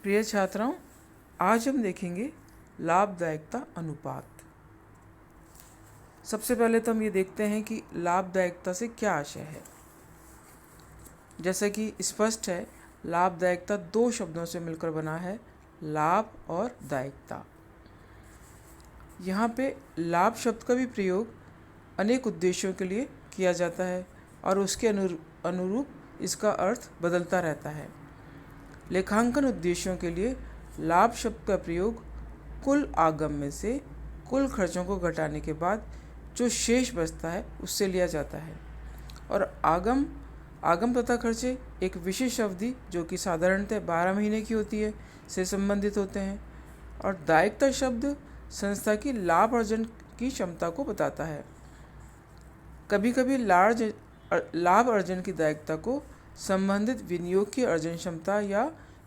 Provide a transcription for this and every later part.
प्रिय छात्राओं, आज हम देखेंगे लाभदायकता अनुपात। सबसे पहले तो हम ये देखते हैं कि लाभदायकता से क्या आशय है। जैसा कि स्पष्ट है, लाभदायकता दो शब्दों से मिलकर बना है, लाभ और दायकता। यहाँ पे लाभ शब्द का भी प्रयोग अनेक उद्देश्यों के लिए किया जाता है और उसके अनुरूप इसका अर्थ बदलता रहता है। लेखांकन उद्देश्यों के लिए लाभ शब्द का प्रयोग कुल आगम में से कुल खर्चों को घटाने के बाद जो शेष बचता है उससे लिया जाता है। और आगम तथा खर्चे एक विशेष अवधि जो कि साधारणतः 12 महीने की होती है से संबंधित होते हैं। और दायित्व शब्द संस्था की लाभ अर्जन की क्षमता को बताता है। कभी कभी लाभ अर्जन की दायित्व को संबंधित विनियोग की अर्जन क्षमता या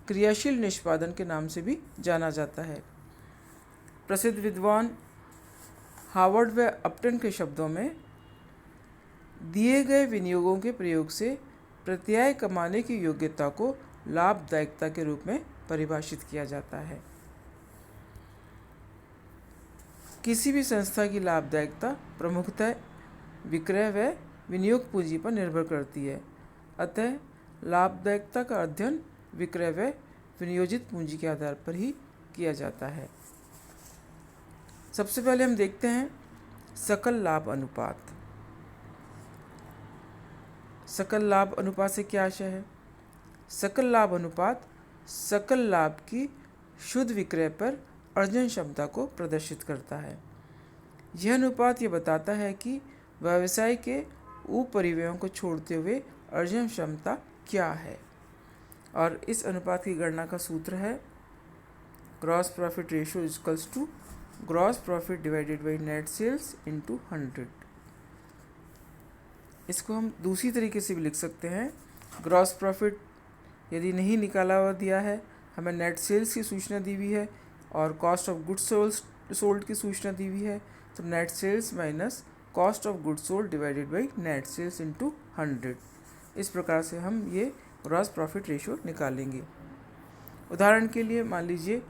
क्रियाशील निष्पादन के नाम से भी जाना जाता है। प्रसिद्ध विद्वान हार्वर्ड व अपटन के शब्दों में दिए गए विनियोगों के प्रयोग से प्रत्यय कमाने की योग्यता को लाभदायकता के रूप में परिभाषित किया जाता है। किसी भी संस्था की लाभदायकता प्रमुखतः विक्रय व विनियोग पूंजी पर निर्भर करती है। अतः लाभदायकता का अध्ययन विक्रय व विनियोजित पूंजी के आधार पर ही किया जाता है। सबसे पहले हम देखते हैं सकल लाभ अनुपात। सकल लाभ अनुपात से क्या आशय है? सकल लाभ अनुपात सकल लाभ की शुद्ध विक्रय पर अर्जन क्षमता को प्रदर्शित करता है। यह अनुपात ये बताता है कि व्यवसाय के उपरिव्ययों को छोड़ते हुए अर्जन क्षमता क्या है। और इस अनुपात की गणना का सूत्र है gross profit ratio equals to gross profit divided by net sales into 100। इसको हम दूसरी तरीके से भी लिख सकते हैं। ग्रॉस प्रॉफिट यदि नहीं निकाला हुआ दिया है, हमें नेट सेल्स की सूचना दी हुई है और कॉस्ट ऑफ गुड्स सोल्ड की सूचना दी हुई है, तो net sales minus cost of goods sold divided by net sales into 100। इस प्रकार से हम ये ग्रॉस प्रॉफिट रेशियो निकालेंगे। उदाहरण के लिए मान लीजिए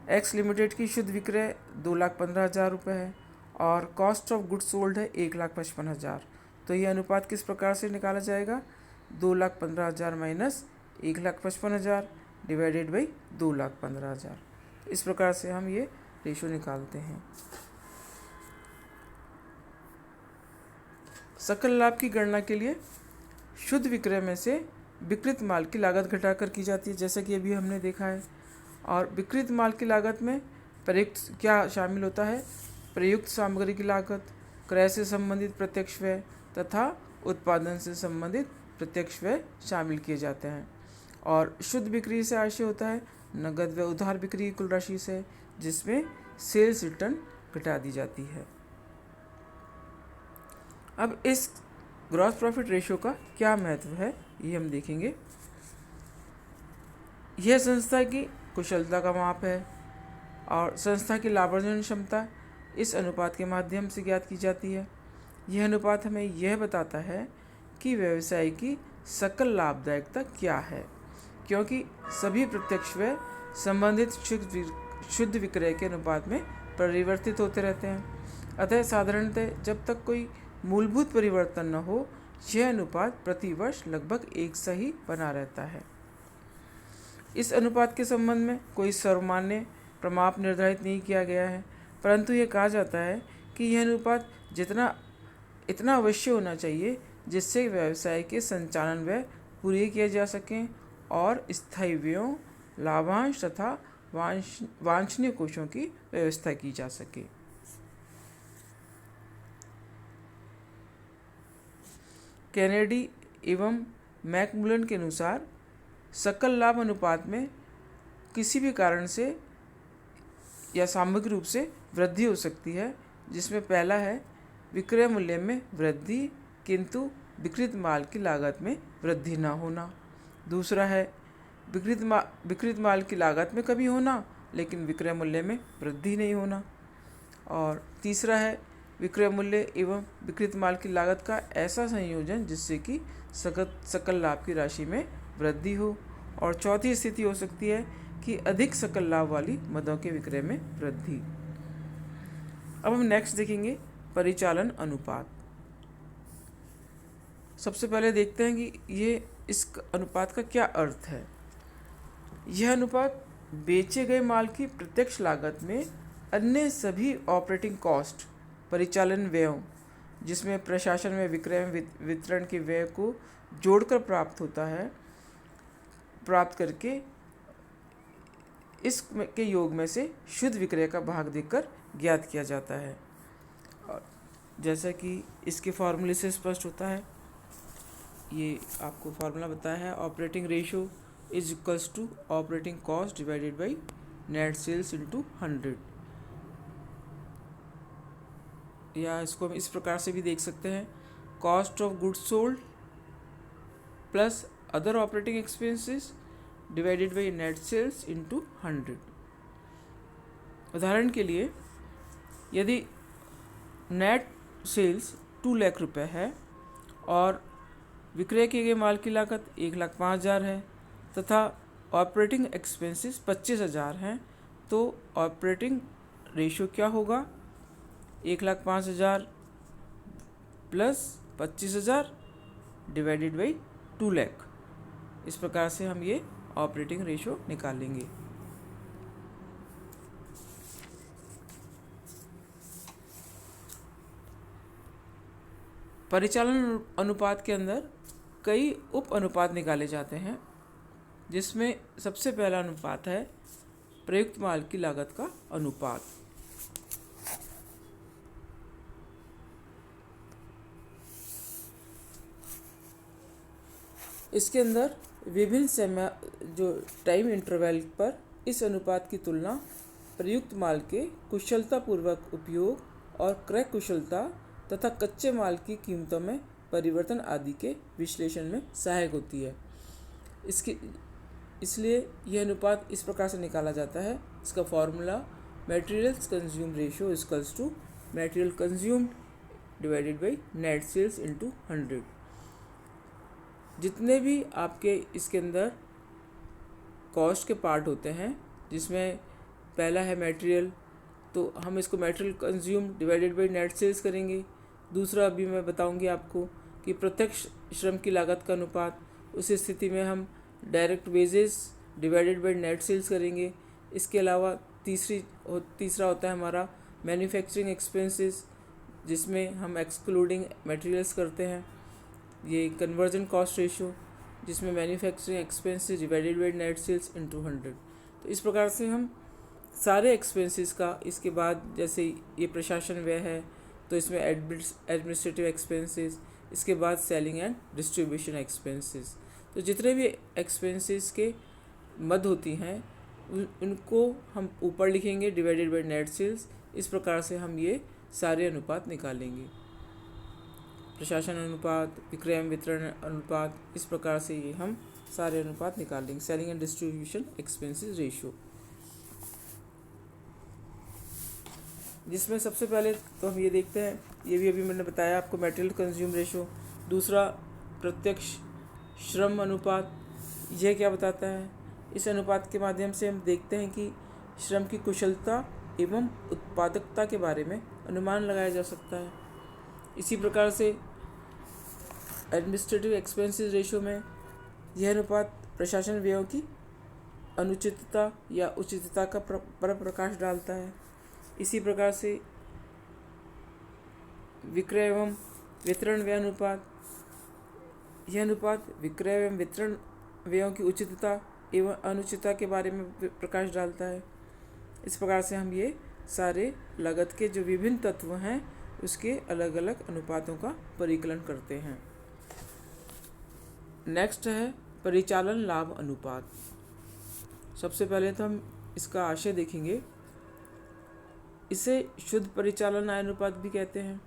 एक्स लिमिटेड की शुद्ध विक्रय 2,15,000 रुपये है और कॉस्ट ऑफ गुड्स सोल्ड है 1,55,000। तो ये अनुपात किस प्रकार से निकाला जाएगा? 2,15,000 माइनस 1,55,000 डिवाइडेड बाई 2,15,000। इस प्रकार से हम ये रेशियो निकालते हैं। सकल लाभ की गणना के लिए शुद्ध विक्रय में से विकृत माल की लागत घटाकर की जाती है, जैसा कि अभी हमने देखा है। और विकृत माल की लागत में प्रयुक्त क्या शामिल होता है? प्रयुक्त सामग्री की लागत, क्रय से संबंधित प्रत्यक्ष व्यय तथा उत्पादन से संबंधित प्रत्यक्ष व्यय शामिल किए जाते हैं। और शुद्ध बिक्री से आशय होता है नगद व उधार बिक्री की कुल राशि से, जिसमें सेल्स रिटर्न घटा दी जाती है। अब इस ग्रॉस प्रॉफिट रेशियो का क्या महत्व है ये हम देखेंगे। यह संस्था की कुशलता का माप है और संस्था की लाभार्जन क्षमता इस अनुपात के माध्यम से ज्ञात की जाती है। यह अनुपात हमें यह बताता है कि व्यवसाय की सकल लाभदायकता क्या है, क्योंकि सभी प्रत्यक्ष व्यय संबंधित शुद्ध विक्रय के अनुपात में परिवर्तित होते रहते हैं। अतः साधारणतः जब तक कोई मूलभूत परिवर्तन न हो, यह अनुपात प्रति वर्ष लगभग एक सा ही बना रहता है। इस अनुपात के संबंध में कोई सर्वमान्य प्रमाप निर्धारित नहीं किया गया है, परंतु यह कहा जाता है कि यह अनुपात इतना अवश्य होना चाहिए जिससे व्यवसाय के संचालन व्यय पूरे किए जा सकें और स्थायी व्ययों, लाभांश तथा वांछनीय कोषों की व्यवस्था की जा सके। कैनेडी एवं मैकमुलन के अनुसार सकल लाभ अनुपात में किसी भी कारण से या सामग्रिक रूप से वृद्धि हो सकती है, जिसमें पहला है विक्रय मूल्य में वृद्धि किंतु विकृत माल की लागत में वृद्धि न होना। दूसरा है विकृत माल की लागत में कमी होना लेकिन विक्रय मूल्य में वृद्धि नहीं होना। और तीसरा है विक्रय मूल्य एवं विकृत माल की लागत का ऐसा संयोजन जिससे कि सकल लाभ की राशि में वृद्धि हो। और चौथी स्थिति हो सकती है कि अधिक सकल लाभ वाली मदों के विक्रय में वृद्धि। अब हम नेक्स्ट देखेंगे परिचालन अनुपात। सबसे पहले देखते हैं कि ये इस अनुपात का क्या अर्थ है। यह अनुपात बेचे गए माल की प्रत्यक्ष लागत में अन्य सभी ऑपरेटिंग कॉस्ट, परिचालन व्ययों, जिसमें प्रशासन में विक्रय वितरण के व्यय को जोड़कर प्राप्त करके इस के योग में से शुद्ध विक्रय का भाग देकर ज्ञात किया जाता है। और जैसा कि इसके फॉर्मूले से स्पष्ट होता है, ये आपको फार्मूला बताया है, operating ratio is equals to operating cost divided by net sales into 100। या इसको हम इस प्रकार से भी देख सकते हैं, cost of goods sold plus other operating expenses divided by net sales into 100। उदाहरण के लिए, यदि नेट सेल्स 2 लाख रुपये है और विक्रय किए गए माल की लागत 1,05,000 है तथा ऑपरेटिंग एक्सपेंसेस 25,000 हैं, तो ऑपरेटिंग रेशियो क्या होगा? 1,05,000 प्लस 25,000 डिवाइडेड बाई 2 लाख। इस प्रकार से हम ये ऑपरेटिंग रेशियो निकालेंगे। परिचालन अनुपात के अंदर कई उप अनुपात निकाले जाते हैं, जिसमें सबसे पहला अनुपात है प्रयुक्त माल की लागत का अनुपात। इसके अंदर विभिन्न समय जो टाइम इंटरवल पर इस अनुपात की तुलना प्रयुक्त माल के कुशलतापूर्वक उपयोग और क्रय कुशलता तथा कच्चे माल की कीमतों में परिवर्तन आदि के विश्लेषण में सहायक होती है। इसलिए यह अनुपात इस प्रकार से निकाला जाता है। इसका formula materials consume ratio equals to material consumed divided by net sales into 100। जितने भी आपके इसके अंदर कॉस्ट के पार्ट होते हैं, जिसमें पहला है मटेरियल, तो हम इसको material consume divided by net sales करेंगे। दूसरा अभी मैं बताऊंगी आपको कि प्रत्यक्ष श्रम की लागत का अनुपात, उस स्थिति में हम direct wages divided by net sales करेंगे। इसके अलावा तीसरा होता है हमारा मैन्युफैक्चरिंग एक्सपेंसेस, जिसमें हम एक्सक्लूडिंग मटेरियल्स करते हैं। ये कन्वर्जन कॉस्ट रेशियो, जिसमें manufacturing expenses divided by net sales into 100। तो इस प्रकार से हम सारे एक्सपेंसेस का, इसके बाद जैसे ये प्रशासन व्यय है तो इसमें एडमिनिस्ट्रेटिव एक्सपेंसेस, इसके बाद सेलिंग एंड डिस्ट्रीब्यूशन एक्सपेंसेस, तो जितने भी एक्सपेंसेस के मद होती हैं उनको हम ऊपर लिखेंगे डिवाइडेड बाई नेट सेल्स। इस प्रकार से हम ये सारे अनुपात निकालेंगे, प्रशासन अनुपात, विक्रय एवं वितरण अनुपात, इस प्रकार से ये हम सारे अनुपात निकालेंगे। Selling and distribution expenses ratio, जिसमें सबसे पहले तो हम ये देखते हैं, ये भी अभी मैंने बताया आपको, मटेरियल कंज्यूम रेशियो। दूसरा प्रत्यक्ष श्रम अनुपात, यह क्या बताता है? इस अनुपात के माध्यम से हम देखते हैं कि श्रम की कुशलता एवं उत्पादकता के बारे में अनुमान लगाया जा सकता है। इसी प्रकार से एडमिनिस्ट्रेटिव एक्सपेंसेस रेशियो में यह अनुपात प्रशासन व्ययों की अनुचितता या उचितता का पर प्रकाश डालता है। इसी प्रकार से विक्रय एवं वितरण व्यय अनुपात, यह अनुपात विक्रय एवं वितरण व्ययों की उचितता एवं अनुचितता के बारे में प्रकाश डालता है। इस प्रकार से हम ये सारे लागत के जो विभिन्न तत्व हैं उसके अलग अलग अनुपातों का परिकलन करते हैं। नेक्स्ट है परिचालन लाभ अनुपात। सबसे पहले तो हम इसका आशय देखेंगे। इसे शुद्ध परिचालन आय अनुपात भी कहते हैं।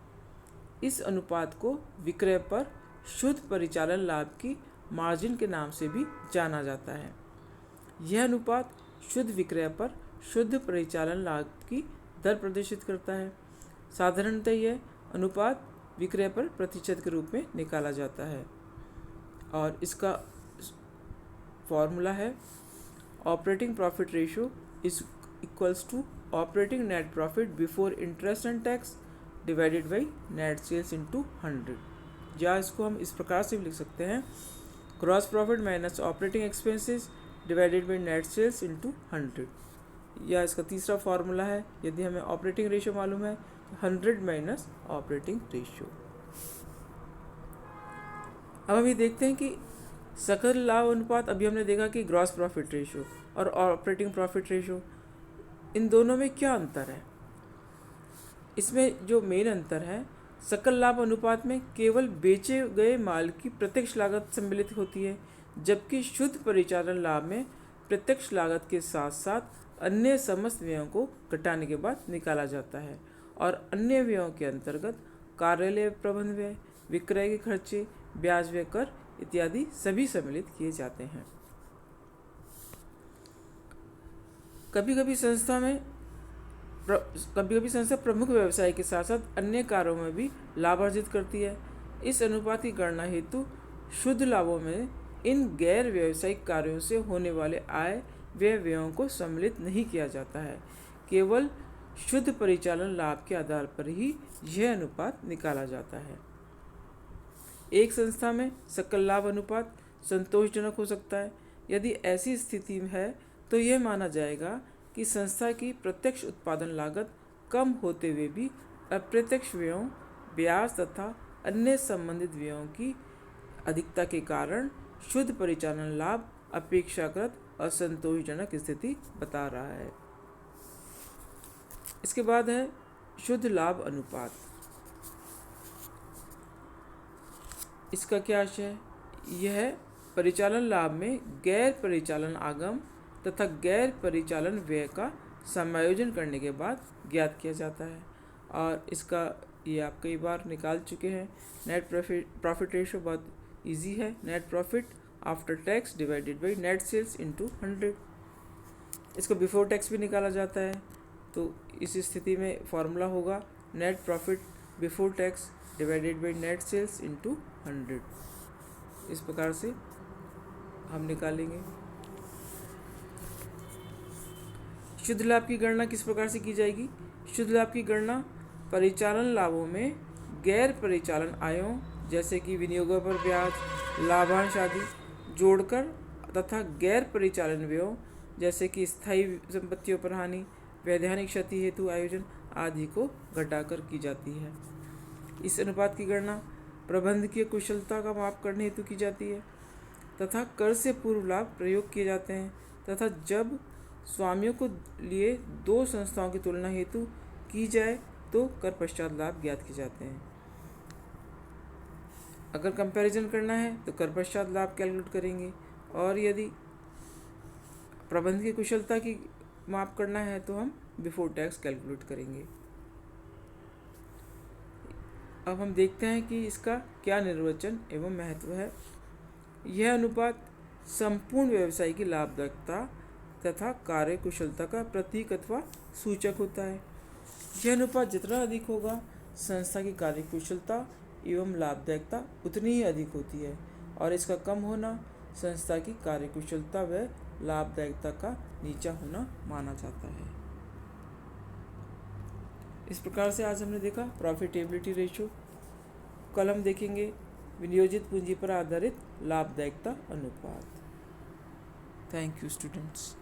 इस अनुपात को विक्रय पर शुद्ध परिचालन लाभ की मार्जिन के नाम से भी जाना जाता है। यह अनुपात शुद्ध विक्रय पर शुद्ध परिचालन लाभ की दर प्रदर्शित करता है। साधारणतः यह अनुपात विक्रय पर प्रतिशत के रूप में निकाला जाता है और इसका फॉर्मूला है operating profit ratio is equals to operating net profit before interest and tax divided by net sales into 100, या इसको हम इस प्रकार से भी लिख सकते हैं, gross profit minus operating expenses divided by net sales into 100, या इसका तीसरा फार्मूला है, यदि हमें ऑपरेटिंग रेशियो मालूम है 100 माइनस ऑपरेटिंग रेशियो। अब हम ये देखते हैं कि सकल लाभ अनुपात, अभी हमने देखा कि ग्रॉस प्रॉफिट रेशियो और ऑपरेटिंग प्रॉफिट रेशियो, इन दोनों में क्या अंतर है। इसमें जो मेन अंतर है, सकल लाभ अनुपात में केवल बेचे गए माल की प्रत्यक्ष लागत सम्मिलित होती है, जबकि शुद्ध परिचालन लाभ में प्रत्यक्ष लागत के साथ साथ अन्य समस्त व्ययों को घटाने के बाद निकाला जाता है, और अन्य व्ययों के अंतर्गत कार्यालय प्रबंध व्यय, विक्रय के खर्चे, ब्याज व्यय, कर इत्यादि सभी सम्मिलित किए जाते हैं। कभी कभी संस्था प्रमुख व्यवसाय के साथ साथ अन्य कार्यों में भी लाभ अर्जित करती है। इस अनुपात की गणना हेतु शुद्ध लाभों में इन गैर व्यावसायिक कार्यों से होने वाले आय व्यय व्ययों को सम्मिलित नहीं किया जाता है। केवल शुद्ध परिचालन लाभ के आधार पर ही यह अनुपात निकाला जाता है। एक संस्था में सकल लाभ अनुपात संतोषजनक हो सकता है। यदि ऐसी स्थिति है तो यह माना जाएगा कि संस्था की प्रत्यक्ष उत्पादन लागत कम होते हुए भी अप्रत्यक्ष व्ययों, ब्याज तथा अन्य संबंधित व्ययों की अधिकता के कारण शुद्ध परिचालन लाभ अपेक्षाकृत असंतोषजनक स्थिति बता रहा है। इसके बाद है शुद्ध लाभ अनुपात। इसका क्या आशय है? यह परिचालन लाभ में गैर परिचालन आगम तथा गैर परिचालन व्यय का समायोजन करने के बाद ज्ञात किया जाता है, और इसका ये आप कई बार निकाल चुके हैं। नेट प्रॉफिट रेशियो बहुत इजी है, net profit after tax divided by net sales into 100। इसको बिफोर टैक्स भी निकाला जाता है, तो इस स्थिति में फॉर्मूला होगा net profit before tax divided by net sales into 100। इस प्रकार से हम निकालेंगे। शुद्ध लाभ की गणना किस प्रकार से की जाएगी? शुद्ध लाभ की गणना परिचालन लाभों में गैर परिचालन आयों जैसे कि विनियोगों पर ब्याज, लाभांश आदि जोड़कर तथा गैर परिचालन व्ययों जैसे कि स्थायी संपत्तियों पर हानि, वैधानिक क्षति हेतु आयोजन आदि को घटाकर की जाती है। इस अनुपात की गणना प्रबंधकीय कुशलता का माप करने हेतु की जाती है तथा कर से पूर्व लाभ प्रयोग किए जाते हैं, तथा जब स्वामियों को लिए दो संस्थाओं की तुलना हेतु की जाए तो कर पश्चात लाभ ज्ञात किए जाते हैं। अगर कंपैरिजन करना है तो कर पश्चात लाभ कैलकुलेट करेंगे, और यदि प्रबंधकीय कुशलता की माप करना है तो हम बिफोर टैक्स कैलकुलेट करेंगे। अब हम देखते हैं कि इसका क्या निर्वचन एवं महत्व है। यह अनुपात संपूर्ण व्यवसाय की लाभदायकता तथा कार्य कुशलता का प्रतीक अथवा सूचक होता है। यह अनुपात जितना अधिक होगा, संस्था की कार्य कुशलता एवं लाभदायकता उतनी ही अधिक होती है, और इसका कम होना संस्था की कार्य कुशलता व लाभदायकता का नीचा होना माना जाता है। इस प्रकार से आज हमने देखा प्रॉफिटेबिलिटी रेशियो। कल हम देखेंगे विनियोजित पूंजी पर आधारित लाभदायकता अनुपात। Thank you students.